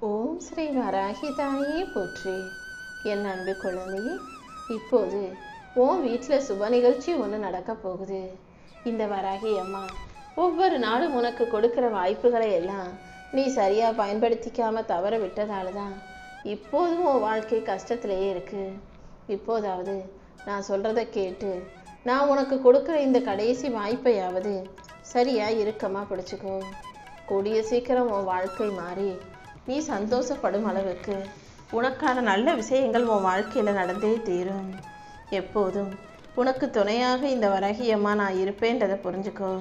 ஓம் ஸ்ரீ வராகிதாயே போற்றி. என் அன்பு குழந்தையே, இப்போது உன் வீட்டில் சுப நிகழ்ச்சி ஒன்று நடக்க போகுது. இந்த வராகி அம்மா ஒவ்வொரு நாளும் உனக்கு கொடுக்குற வாய்ப்புகளை எல்லாம் நீ சரியாக பயன்படுத்திக்காம தவற விட்டதால தான் இப்போதும் உன் வாழ்க்கை கஷ்டத்திலேயே இருக்கு. இப்போதாவது நான் சொல்கிறத கேட்டு நான் உனக்கு கொடுக்குற இந்த கடைசி வாய்ப்பையாவது சரியாக இறுக்கமாக பிடிச்சிக்கோ. கூடிய சீக்கிரம் உன் வாழ்க்கை மாறி நீ சந்தோஷப்படும் அளவுக்கு உனக்கான நல்ல விஷயங்கள் உன் வாழ்க்கையில் நடந்தே தீரும். எப்போதும் உனக்கு துணையாக இந்த வராகியம்மா நான் இருப்பேன்றதை புரிஞ்சுக்கோ.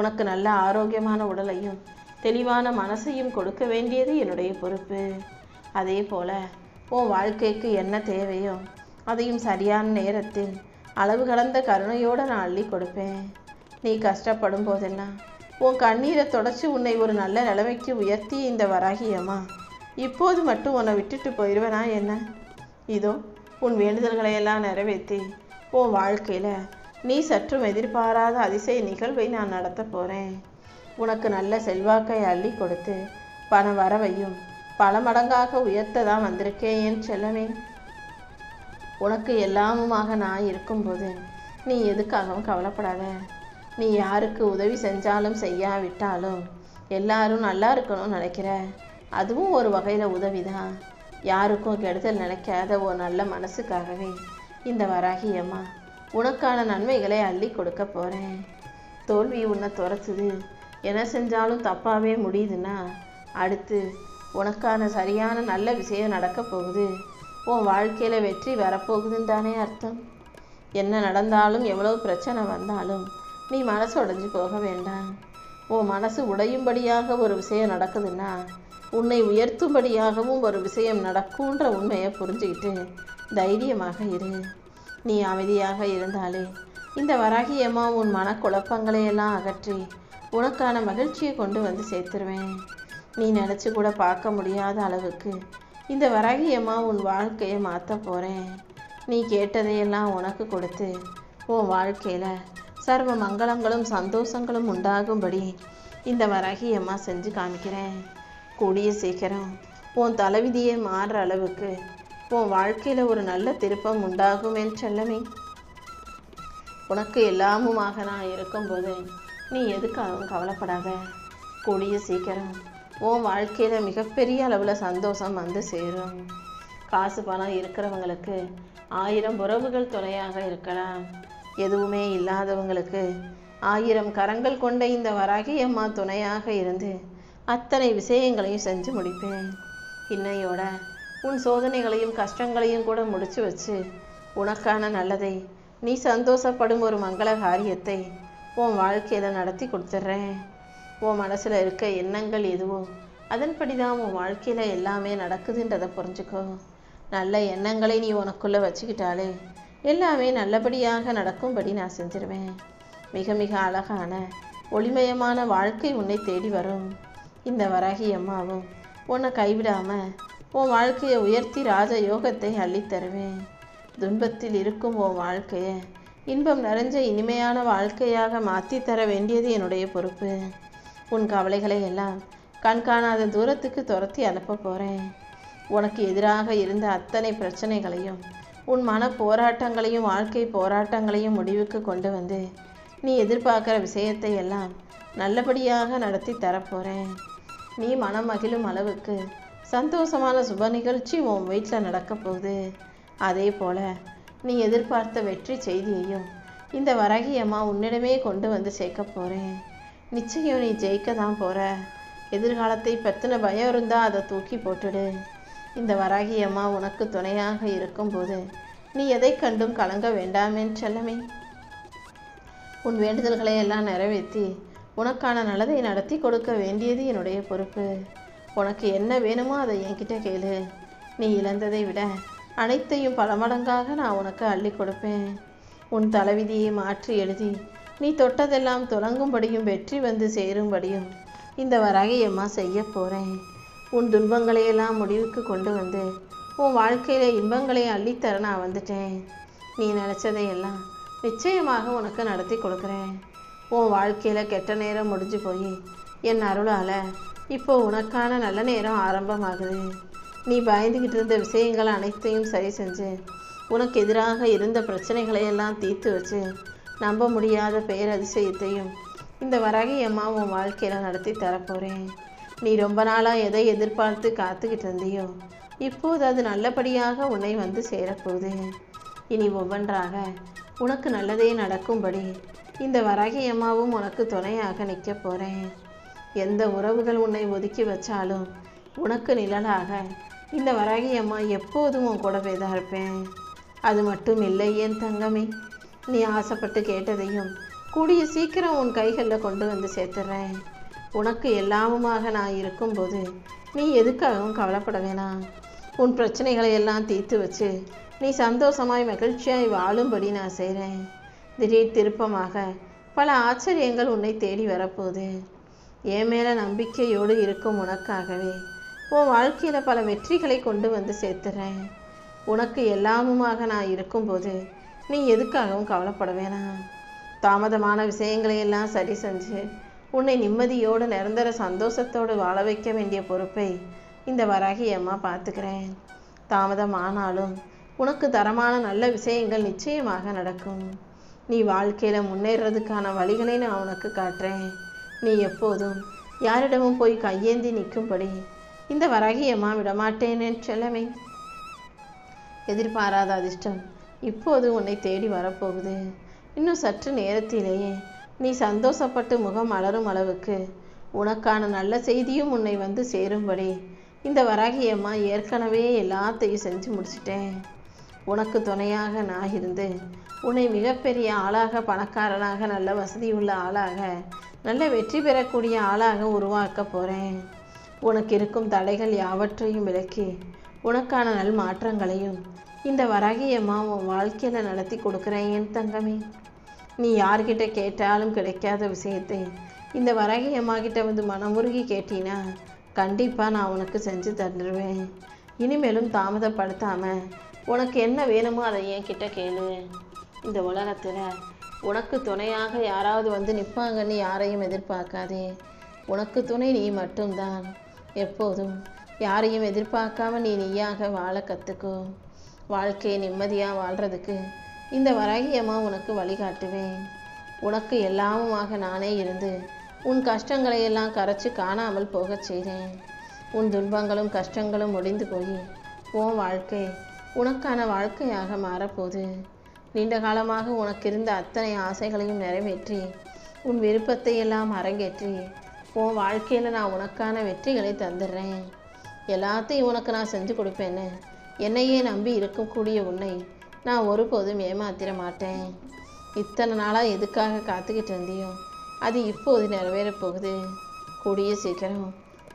உனக்கு நல்ல ஆரோக்கியமான உடலையும் தெளிவான மனசையும் கொடுக்க வேண்டியது என்னுடைய பொறுப்பு. அதே போல் உன் வாழ்க்கைக்கு என்ன தேவையோ அதையும் சரியான நேரத்தில் அளவு கடந்த கருணையோடு நான் அள்ளி கொடுப்பேன். நீ கஷ்டப்படும் போதெல்லாம் உன் கண்ணீரை தொடச்சி உன்னை ஒரு நல்ல நிலைமைக்கு உயர்த்தி இந்த வராகியம்மா இப்போது மட்டும் உன்னை விட்டுட்டு போயிடுவேனா என்ன? இதோ உன் வேண்டுதல்களையெல்லாம் நிறைவேற்றி உன் வாழ்க்கையில் நீ சற்றும் எதிர்பாராத அதிசய நிகழ்வை நான் நடத்த போகிறேன். உனக்கு நல்ல செல்வாக்கை அள்ளி கொடுத்து பண வரவையும் பல மடங்காக உயர்த்த தான் வந்திருக்கேன் என் செல்லமே. உனக்கு எல்லாமுமாக நான் இருக்கும்போது நீ எதுக்காகவும் கவலைப்படாத. நீ யாருக்கு உதவி செஞ்சாலும் செய்யாவிட்டாலும் எல்லாரும் நல்லா இருக்கணும்னு நினைக்கிற, அதுவும் ஒரு வகையில் உதவி தான். யாருக்கும் கெடுதல் நினைக்காத ஒரு நல்ல மனசுக்காகவே இந்த வராகியம்மா உனக்கான நன்மைகளை அள்ளி கொடுக்க போகிறேன். தோல்வி உன்னை துரத்துது, என்ன செஞ்சாலும் தப்பாகவே முடியுதுன்னா அடுத்து உனக்கான சரியான நல்ல விஷயம் நடக்க போகுது. உன் வாழ்க்கையில் வெற்றி வரப்போகுதுன்னு தானே அர்த்தம். என்ன நடந்தாலும் எவ்வளோ பிரச்சனை வந்தாலும் நீ மனசு உடைஞ்சு போக வேண்டாம். உன் மனசு உடையும்படியாக ஒரு விஷயம் நடக்குதுன்னா உன்னை உயர்த்தும்படியாகவும் ஒரு விஷயம் நடக்கும்ன்ற உண்மையை புரிஞ்சுக்கிட்டு தைரியமாக இரு. நீ அமைதியாக இருந்தாலே இந்த வராகியம்மா உன் மனக்குழப்பங்களையெல்லாம் அகற்றி உனக்கான மகிழ்ச்சியை கொண்டு வந்து சேர்த்துருவேன். நீ நினச்சி கூட பார்க்க முடியாத அளவுக்கு இந்த வராகியம்மா உன் வாழ்க்கையை மாற்ற போகிறேன். நீ கேட்டதையெல்லாம் உனக்கு கொடுத்து உன் வாழ்க்கையில் சர்வ மங்களங்களும் சந்தோஷங்களும் உண்டாகும்படி இந்த வராகியம்மா செஞ்சு காமிக்கிறேன். கூடிய சீக்கிரம் உன் தலைவிதியை மாறுற அளவுக்கு உன் வாழ்க்கையில் ஒரு நல்ல திருப்பம் உண்டாகும் என் செல்லமே. உனக்கு எல்லாமுமாக நான் இருக்கும்போது நீ எதுக்காகவும் கவலைப்படாத. கூடிய சீக்கிரம் உன் வாழ்க்கையில் மிகப்பெரிய அளவில் சந்தோஷம் வந்து சேரும். காசு பணம் இருக்கிறவங்களுக்கு 1000 உறவுகள் துணையாக இருக்கலாம். எதுவுமே இல்லாதவங்களுக்கு 1000 கரங்கள் கொண்ட இந்த வராகியம்மா துணையாக இருந்து அத்தனை விஷயங்களையும் செஞ்சு முடிப்பேன். இன்னையோட உன் சோதனைகளையும் கஷ்டங்களையும் கூட முடிச்சு வச்சு உனக்கான நல்லதை நீ சந்தோஷப்படும் ஒரு மங்கள காரியத்தை உன் வாழ்க்கையில் நடத்தி கொடுத்துட்றேன். உன் மனசில் இருக்க எண்ணங்கள் எதுவோ அதன்படி தான் உன் வாழ்க்கையில் எல்லாமே நடக்குதுன்றதை புரிஞ்சுக்கோ. நல்ல எண்ணங்களை நீ உனக்குள்ளே வச்சுக்கிட்டாலே எல்லாமே நல்லபடியாக நடக்கும்படி நான் செஞ்சிருவேன். மிக மிக அழகான ஒளிமயமான வாழ்க்கை உன்னை தேடி வரும். இந்த வராகியம்மாவும் உன்னை கைவிடாமல் உன் வாழ்க்கையை உயர்த்தி ராஜ யோகத்தை அள்ளித்தருவேன். துன்பத்தில் இருக்கும் உன் வாழ்க்கையை இன்பம் நிறைஞ்ச இனிமையான வாழ்க்கையாக மாற்றி தர வேண்டியது என்னுடைய பொறுப்பு. உன் கவலைகளை எல்லாம் கண்காணாத தூரத்துக்கு துரத்தி அனுப்ப போகிறேன். உனக்கு எதிராக இருந்த அத்தனை பிரச்சனைகளையும் உன் மன போராட்டங்களையும் வாழ்க்கை போராட்டங்களையும் முடிவுக்கு கொண்டு வந்து நீ எதிர்பார்க்குற விஷயத்தை எல்லாம் நல்லபடியாக நடத்தி தரப்போகிறேன். நீ மனம் மகிழும் அளவுக்கு சந்தோஷமான சுப நிகழ்ச்சி உன் வீட்டில் நடக்க போகுது. அதே போல் நீ எதிர்பார்த்த வெற்றி செய்தியையும் இந்த வராகியம்மா உன்னிடமே கொண்டு வந்து சேர்க்க போகிறேன். நிச்சயம் நீ ஜெயிக்க தான் போகிற. எதிர்காலத்தை பற்றின பயம் இருந்தால் அதை தூக்கி போட்டுடு. இந்த வராகியம்மா உனக்கு துணையாக இருக்கும்போது நீ எதை கண்டும் கலங்க வேண்டாமேன் செல்லமே. உன் வேண்டுதல்களை எல்லாம் நிறைவேற்றி உனக்கான நல்லதை நடத்தி கொடுக்க வேண்டியது என்னுடைய பொறுப்பு. உனக்கு என்ன வேணுமோ அதை என்கிட்ட கேளு. நீ இழந்ததை விட அனைத்தையும் பல மடங்காக நான் உனக்கு அள்ளி கொடுப்பேன். உன் தலைவிதியை மாற்றி எழுதி நீ தொட்டதெல்லாம் தொடங்கும்படியும் வெற்றி வந்து சேரும்படியும் இந்த வராகியம்மா செய்ய போகிறேன். உன் துன்பங்களையெல்லாம் முடிவுக்கு கொண்டு வந்து உன் வாழ்க்கையில் இன்பங்களை அள்ளித்தர நான் வந்துட்டேன். நீ நினச்சதையெல்லாம் நிச்சயமாக உனக்கு நடத்தி கொடுக்குறேன். உன் வாழ்க்கையில் கெட்ட நேரம் முடிஞ்சு போய் என் அருளால் இப்போ உனக்கான நல்ல நேரம் ஆரம்பமாகுது. நீ பயந்துகிட்டு இருந்த விஷயங்கள் அனைத்தையும் சரி செஞ்சு, உனக்கு எதிராக இருந்த பிரச்சனைகளை எல்லாம் தீர்த்து வச்சு, நம்ப முடியாத பேரதிசயத்தையும் இந்த வராகி அம்மா உன் வாழ்க்கையில் நடத்தி தரப்போகிறேன். நீ ரொம்ப நாளாக எதை எதிர்பார்த்து காத்துக்கிட்டு இருந்தியோ, இப்போது அது நல்லபடியாக உன்னை வந்து சேரப்போகுது. இனி ஒவ்வொன்றாக உனக்கு நல்லதே நடக்கும்படி இந்த வராகி அம்மாவும் உனக்கு துணையாக நிற்க போகிறேன். எந்த உறவுகள் உன்னை ஒதுக்கி வச்சாலும் உனக்கு நிழலாக இந்த வராகி அம்மா எப்போதும் உன் கூடவே தான் இருப்பேன். அது மட்டும் இல்லை என் தங்கமே, நீ ஆசைப்பட்டு கேட்டதையும் கூடிய சீக்கிரம் உன் கைகளில் கொண்டு வந்து சேர்த்துறேன். உனக்கு எல்லாமுமாக நான் இருக்கும்போது நீ எதுக்காகவும் கவலைப்பட வேணாம். உன் பிரச்சனைகளை எல்லாம் தீர்த்து வச்சு நீ சந்தோஷமாய் மகிழ்ச்சியாய் வாழும்படி நான் செய்கிறேன். திடீர் திருப்பமாக பல ஆச்சரியங்கள் உன்னை தேடி வரப்போகுது. என் மேலே நம்பிக்கையோடு இருக்கும் உனக்காகவே உன் வாழ்க்கையில் பல வெற்றிகளை கொண்டு வந்து சேர்த்துறேன். உனக்கு எல்லாமுமாக நான் இருக்கும்போது நீ எதுக்காகவும் கவலைப்பட வேணாம். தாமதமான விஷயங்களை எல்லாம் சரி செஞ்சு உன்னை நிம்மதியோடு நிரந்தர சந்தோஷத்தோடு வாழ வைக்க வேண்டிய பொறுப்பை இந்த வராகி அம்மா பார்த்துக்கிறேன். தாமதம் ஆனாலும் உனக்கு தரமான நல்ல விஷயங்கள் நிச்சயமாக நடக்கும். நீ வாழ்க்கையில் முன்னேறதுக்கான வழிகளை நான் உனக்கு காட்டுறேன். நீ எப்போதும் யாரிடமும் போய் கையேந்தி நிற்கும்படி இந்த வராகி அம்மா விடமாட்டேன்னு செல்லமே. எதிர்பாராத அதிர்ஷ்டம் இப்போது உன்னை தேடி வரப்போகுது. இன்னும் சற்று நேரத்திலேயே நீ சந்தோஷப்பட்டு முகம் மலரும் அளவுக்கு உனக்கான நல்ல செய்தியும் உன்னை வந்து சேரும்படி இந்த வராகி அம்மா ஏற்கனவே எல்லாத்தையும் செஞ்சு முடிச்சிட்டேன். உனக்கு துணையாக நான் இருந்து உன்னை மிகப்பெரிய ஆளாக, பணக்காரனாக, நல்ல வசதியுள்ள ஆளாக, நல்ல வெற்றி பெறக்கூடிய ஆளாக உருவாக்க போகிறேன். உனக்கு இருக்கும் தடைகள் யாவற்றையும் விலக்கி உனக்கான நல் மாற்றங்களையும் இந்த வராகி அம்மா உன் வாழ்க்கையில் நடத்தி கொடுக்குறேன் என் தங்கமே. நீ யார்கிட்ட கேட்டாலும் கிடைக்காத விஷயத்தை இந்த வராகி அம்மா கிட்ட வந்து மனமுருகி கேட்டினா கண்டிப்பாக நான் உனக்கு செஞ்சு தந்துடுவேன். இனிமேலும் தாமதப்படுத்தாமல் உனக்கு என்ன வேணுமோ அதை என்கிட்ட கேளு. இந்த உலகத்தில் உனக்கு துணையாக யாராவது வந்து நிற்பாங்கன்னு யாரையும் எதிர்பார்க்காதே. உனக்கு துணை நீ மட்டும்தான். எப்போதும் யாரையும் எதிர்பார்க்காம நீ நீயாக வாழ கற்றுக்கோ. வாழ்க்கையை நிம்மதியாக வாழ்கிறதுக்கு இந்த வராகி அம்மா உனக்கு வழிகாட்டுவேன். உனக்கு எல்லாமுமாக நானே இருந்து உன் கஷ்டங்களை எல்லாம் கரைச்சி காணாமல் போகச் செய்கிறேன். உன் துன்பங்களும் கஷ்டங்களும் முடிந்து போய் உன் வாழ்க்கை உனக்கான வாழ்க்கையாக மாறப்போகுது. நீண்ட காலமாக உனக்கு இருந்த அத்தனை ஆசைகளையும் நிறைவேற்றி உன் விருப்பத்தை எல்லாம் அரங்கேற்றி உன் வாழ்க்கையில் நான் உனக்கான வெற்றிகளை தந்துடுறேன். எல்லாத்தையும் உனக்கு நான் செஞ்சு கொடுப்பேன்னு என்னையே நம்பி இருக்கக்கூடிய உன்னை நான் ஒருபோதும் ஏமாத்திர மாட்டேன். இத்தனை நாளாக எதுக்காக காத்துக்கிட்டு இருந்தியோ அது இப்போது நிறைவேறப் போகுது. கூடிய சீக்கிரம்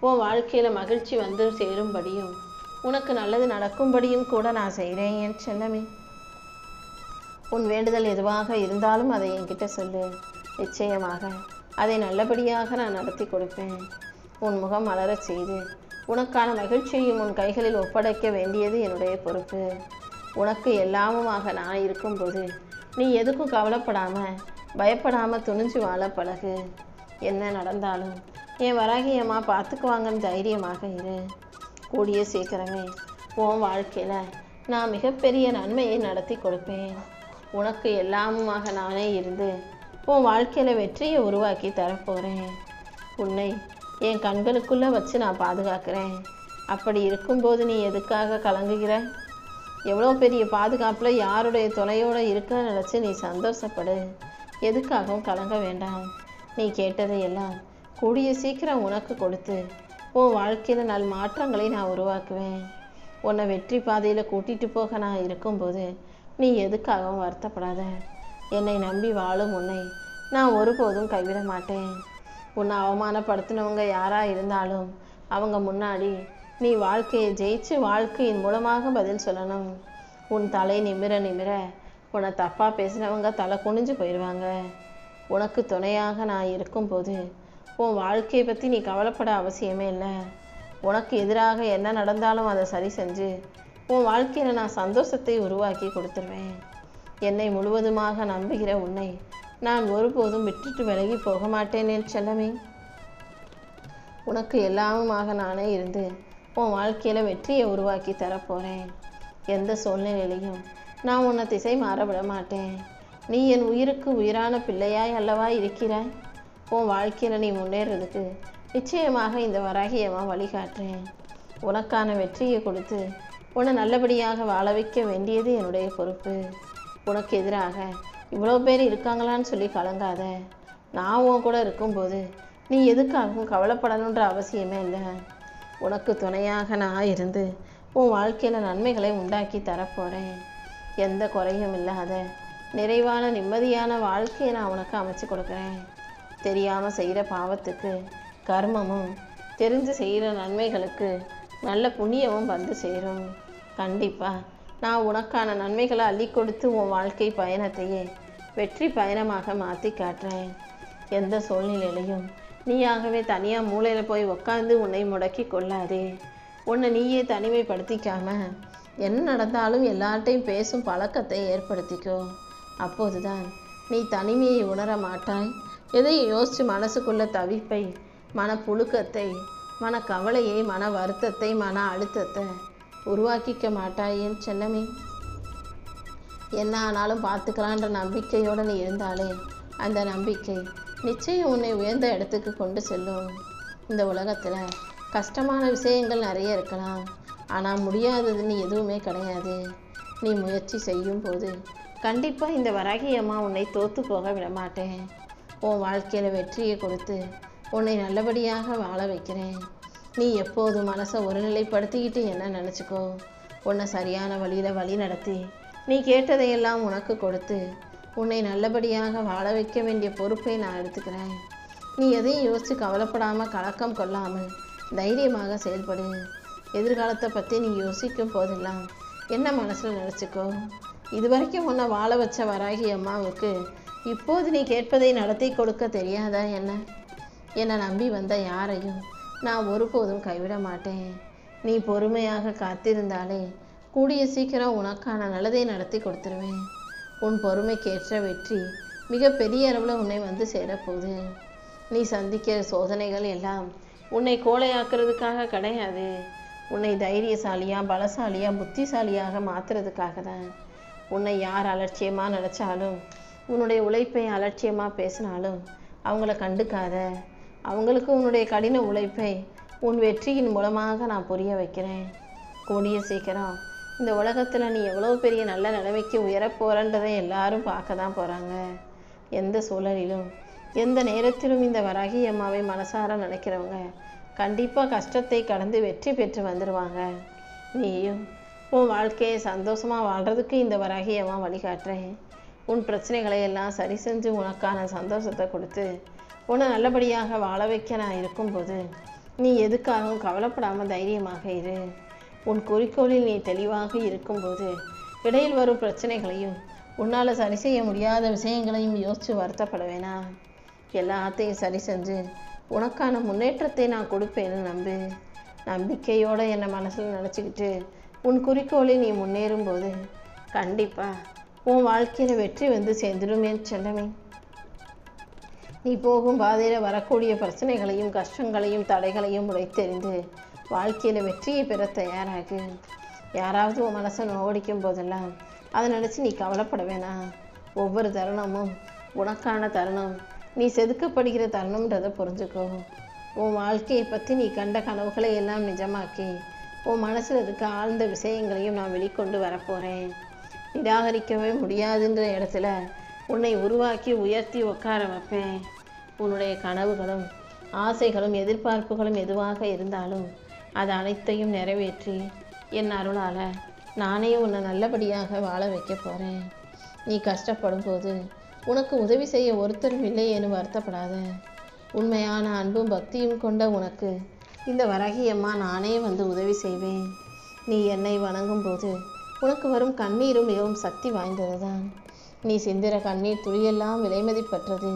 உன் வாழ்க்கையில் மகிழ்ச்சி வந்து சேரும்படியும் உனக்கு நல்லது நடக்கும்படியும் கூட நான் செய்கிறேன் என் செல்லமே. உன் வேண்டுதல் எதுவாக இருந்தாலும் அதை என்கிட்ட சொல்லு. நிச்சயமாக அதை நல்லபடியாக நான் நடத்தி கொடுப்பேன். உன் முகம் மலரச் செய்து உனக்கான மகிழ்ச்சியையும் உன் கைகளில் ஒப்படைக்க வேண்டியது என்னுடைய பொறுப்பு. உனக்கு எல்லாமுமாக நான் இருக்கும்போது நீ எதுக்கும் கவலைப்படாமல் பயப்படாமல் துணிஞ்சு வாழ பழகு. என்ன நடந்தாலும் என் வராகி அம்மா பார்த்துக்குவாங்கன்னு தைரியமாக இரு. கூடிய சீக்கிரமே உன் வாழ்க்கையில் நான் மிகப்பெரிய நன்மையை நடத்தி கொடுப்பேன். உனக்கு எல்லாமுமாக நானே இருந்து உன் வாழ்க்கையில் வெற்றியை உருவாக்கி தரப்போகிறேன். உன்னை என் கண்களுக்குள்ளே வச்சு நான் பாதுகாக்கிறேன். அப்படி இருக்கும்போது நீ எதுக்காக கலங்குகிற? எவ்வளோ பெரிய பாதுகாப்பில் யாருடைய துணையோடு இருக்க நினச்சி நீ சந்தோஷப்படு. எதுக்காகவும் கலங்க வேண்டாம். நீ கேட்டதையெல்லாம் கூடிய சீக்கிரம் உனக்கு கொடுத்து உன் வாழ்க்கையில் நல் மாற்றங்களை நான் உருவாக்குவேன். உன்னை வெற்றி பாதையில் கூட்டிகிட்டு போக நான் இருக்கும்போது நீ எதுக்காகவும் வருத்தப்படாத. என்னை நம்பி வாழும் உன்னை நான் ஒருபோதும் கைவிட மாட்டேன். உன்னை அவமானப்படுத்தினவங்க யாராக இருந்தாலும் அவங்க முன்னாடி நீ வாழ்க்கையை ஜெயிச்சு வாழ்க்கையின் மூலமாக பதில் சொல்லணும். உன் தலை நிமிர நிமிர உன்னை தப்பாக பேசினவங்க தலை குனிஞ்சு போயிடுவாங்க. உனக்கு துணையாக நான் இருக்கும்போது உன் வாழ்க்கையை பற்றி நீ கவலைப்பட அவசியமே இல்லை. உனக்கு எதிராக என்ன நடந்தாலும் அதை சரி செஞ்சு உன் வாழ்க்கையில் நான் சந்தோஷத்தை உருவாக்கி கொடுத்துருவேன். என்னை முழுவதுமாக நம்புகிற உன்னை நான் ஒருபோதும் விட்டுட்டு விலகி போக மாட்டேனே செல்லமே. உனக்கு எல்லாமுமாக நானே இருந்து உன் வாழ்க்கையில் வெற்றியை உருவாக்கி தரப்போகிறேன். எந்த சூழ்நிலையிலையும் நான் உன்னை திசை மாற விட மாட்டேன். நீ என் உயிருக்கு உயிரான பிள்ளையாய் அல்லவா இருக்கிறாய். உன் வாழ்க்கையில் நீ முன்னேறதுக்கு நிச்சயமாக இந்த வராகி அம்மா வழிகாட்டுறேன். உனக்கான வெற்றியை கொடுத்து உன்னை நல்லபடியாக வாழ வைக்க வேண்டியது என்னுடைய பொறுப்பு. உனக்கு எதிராக இவ்வளோ பேர் இருக்காங்களான்னு சொல்லி கலங்காத. நான் உன் கூட இருக்கும்போது நீ எதுக்காகவும் கவலைப்படணுன்ற அவசியமே இல்லை. உனக்கு துணையாக நான் இருந்து உன் வாழ்க்கையில் நன்மைகளை உண்டாக்கி தரப்போகிறேன். எந்த குறையும் இல்லாத நிறைவான நிம்மதியான வாழ்க்கையை நான் உனக்கு அமைச்சு கொடுக்குறேன். தெரியாமல் செய்கிற பாவத்துக்கு கர்மமும் தெரிஞ்சு செய்கிற நன்மைகளுக்கு நல்ல புண்ணியமும் வந்து சேரும். கண்டிப்பாக நான் உனக்கான நன்மைகளை அள்ளி கொடுத்து உன் வாழ்க்கை பயணத்தையே வெற்றி பயணமாக மாற்றி காட்டுறேன். எந்த சூழ்நிலையிலையும் நீயாகவே தனியாக மூலையில் போய் உட்காந்து உன்னை முடக்கி கொள்ளாதே. உன்னை நீயே தனிமைப்படுத்திக்காம என்ன நடந்தாலும் எல்லார்ட்டையும் பேசும் பழக்கத்தை ஏற்படுத்திக்கோ. அப்போதுதான் நீ தனிமையை உணர மாட்டாய். எதையும் யோசித்து மனசுக்குள்ள தவிப்பை, மன புழுக்கத்தை, மன கவலையை, மன வருத்தத்தை, மன அழுத்தத்தை உருவாக்கிக்க மாட்டாய் என் செல்லமே. என்ன ஆனாலும் பார்த்துக்கலான்ற நம்பிக்கையோடு நீ இருந்தாலே அந்த நம்பிக்கை நிச்சயம் உன்னை உயர்ந்த இடத்துக்கு கொண்டு செல்லும். இந்த உலகத்தில் கஷ்டமான விஷயங்கள் நிறைய இருக்கலாம், ஆனால் முடியாததுன்னு எதுவுமே கிடையாது. நீ முயற்சி செய்யும் போது கண்டிப்பாக இந்த வராகி அம்மா உன்னை தோற்று போக விட மாட்டேன். உன் வாழ்க்கையில் வெற்றியை கொடுத்து உன்னை நல்லபடியாக வாழ வைக்கிறேன். நீ எப்போது மனசை ஒருநிலைப்படுத்திக்கிட்டு என்ன நினச்சிக்கோ. உன்னை சரியான வழியில் வழி நடத்தி நீ கேட்டதையெல்லாம் உனக்கு கொடுத்து உன்னை நல்லபடியாக வாழ வைக்க வேண்டிய பொறுப்பை நான் எடுத்துக்கிறேன். நீ எதையும் யோசித்து கவலைப்படாமல் கலக்கம் கொள்ளாமல் தைரியமாக செயல்படு. எதிர்காலத்தை பற்றி நீ யோசிக்கும் போதெல்லாம் என்ன மனசில் நினச்சிக்கோ. இது வரைக்கும் உன்னை வாழ வச்ச வராகி அம்மாவுக்கு இப்போது நீ கேட்பதை நடத்தி கொடுக்க தெரியாதா என்ன? என்னை நம்பி வந்த யாரையும் நான் ஒருபோதும் கைவிட மாட்டேன். நீ பொறுமையாக காத்திருந்தாலே கூடிய சீக்கிரம் உனக்கான நல்லதை நடத்தி கொடுத்துருவேன். உன் பொறுமைக்கேற்ற வெற்றி மிக பெரிய அளவில் உன்னை வந்து சேரப்போகுது. நீ சந்திக்கிற சோதனைகள் எல்லாம் உன்னை கோழையாக்குறதுக்காக கிடையாது. உன்னை தைரியசாலியாக, பலசாலியாக, புத்திசாலியாக மாற்றுறதுக்காக தான். உன்னை யார் அலட்சியமாக நினச்சாலும், உன்னுடைய உழைப்பை அலட்சியமாக பேசினாலும் அவங்கள கண்டுக்காத. அவங்களுக்கு உன்னுடைய கடின உழைப்பை உன் வெற்றியின் மூலமாக நான் புரிய வைக்கிறேன். கூடிய சீக்கிரம் இந்த உலகத்தில் நீ எவ்வளோ பெரிய நல்ல நிலைமைக்கு உயரப்போறன்றதை எல்லாரும் பார்க்க தான் போகிறாங்க. எந்த சூழலிலும் எந்த நேரத்திலும் இந்த வராகி அம்மாவை மனசார நினைக்கிறவங்க கண்டிப்பாக கஷ்டத்தை கடந்து வெற்றி பெற்று வந்துடுவாங்க. நீயும் உன் வாழ்க்கையை சந்தோஷமாக வாழ்கிறதுக்கு இந்த வராகி அம்மா வழிகாட்டுறேன். உன் பிரச்சனைகளை எல்லாம் சரி செஞ்சு உனக்கான சந்தோஷத்தை கொடுத்து உன்னை நல்லபடியாக வாழ வைக்க நான் இருக்கும்போது நீ எதுக்காகவும் கவலைப்படாமல் தைரியமாக இரு. உன் குறிக்கோளில் நீ தெளிவாக இருக்கும்போது இடையில் வரும் பிரச்சனைகளையும் உன்னால் சரி செய்ய முடியாத விஷயங்களையும் யோசித்து வருத்தப்பட வேணாம். எல்லாத்தையும் சரி செஞ்சு உனக்கான முன்னேற்றத்தை நான் கொடுப்பேன்னு நம்பு. நம்பிக்கையோடு என்னை மனசில் நினச்சிக்கிட்டு உன் குறிக்கோளில் நீ முன்னேறும்போது கண்டிப்பாக உன் வாழ்க்கையில் வெற்றி வந்து சேர்ந்துடும் என் செல்லமே. நீ போகும் பாதையில் வரக்கூடிய பிரச்சனைகளையும் கஷ்டங்களையும் தடைகளையும் உடைத்தெறிந்து வாழ்க்கையில் வெற்றியை பெற தயாராகு. யாராவது உன் மனசை நோடிக்கும் போதெல்லாம் அதை நினச்சி நீ கவலைப்பட வேணாம். ஒவ்வொரு தருணமும் உனக்கான தருணம், நீ செதுக்கப்படுகிற தருணம்ன்றதை புரிஞ்சுக்கோ. உன் வாழ்க்கையை பற்றி நீ கண்ட கனவுகளை எல்லாம் நிஜமாக்கி உன் மனசில் இருக்க ஆழ்ந்த விஷயங்களையும் நான் வெளிக்கொண்டு வரப்போகிறேன். நிராகரிக்கவே முடியாதுன்ற இடத்துல உன்னை உருவாக்கி உயர்த்தி உட்கார வைப்பேன். உன்னுடைய கனவுகளும் ஆசைகளும் எதிர்பார்ப்புகளும் எதுவாக இருந்தாலும் அது அனைத்தையும் நிறைவேற்றி என் அருளால் நானே உன்னை நல்லபடியாக வாழ வைக்க போகிறேன். நீ கஷ்டப்படும் போது உனக்கு உதவி செய்ய ஒருத்தரும் இல்லை என வருத்தப்படாத. உண்மையான அன்பும் பக்தியும் கொண்ட உனக்கு இந்த வராகி அம்மா நானே வந்து உதவி செய்வேன். நீ என்னை வணங்கும் போது உனக்கு வரும் கண்ணீரும் மிகவும் சக்தி வாய்ந்தது தான். நீ சிந்திர கண்ணீர் துளியெல்லாம் விலைமதிப்பற்றது.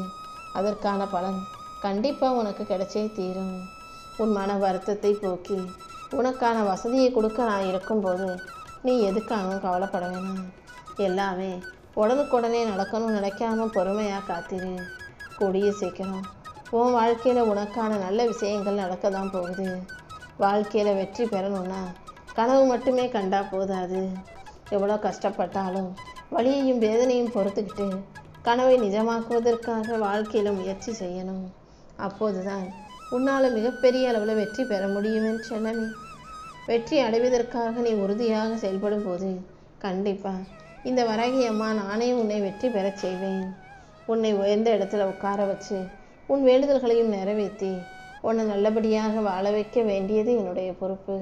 அதற்கான பலன் கண்டிப்பாக உனக்கு கிடைச்சே தீரும். உன் மன வருத்தத்தை போக்கி உனக்கான வசதியை கொடுக்க நான் இருக்கும்போது நீ எதுக்காகவும் கவலைப்பட வேணாம். எல்லாமே உடனுக்குடனே நடக்கணும்னு நினைக்காம பொறுமையாக காத்திரு. கூடிய சீக்கிரம் உன் வாழ்க்கையில் உனக்கான நல்ல விஷயங்கள் நடக்க தான் போகுது. வாழ்க்கையில் வெற்றி பெறணும்னா கனவு மட்டுமே கண்டா போதாது. எவ்வளோ கஷ்டப்பட்டாலும் வலியையும் வேதனையும் பொறுத்துக்கிட்டு கனவை நிஜமாக்குவதற்காக வாழ்க்கையில் முயற்சி செய்யணும். அப்போதுதான் உன்னால் மிகப்பெரிய அளவில் வெற்றி பெற முடியும் செல்லமே. வெற்றி அடைவதற்காக நீ உறுதியாக செயல்படும் போது கண்டிப்பாக இந்த வராகி அம்மா நானே உன்னை வெற்றி பெறச் செய்வேன். உன்னை உயர்ந்த இடத்துல உட்கார வச்சு உன் வேண்டுதல்களையும் நிறைவேற்றி உன்னை நல்லபடியாக வாழ வைக்க வேண்டியது என்னுடைய பொறுப்பு.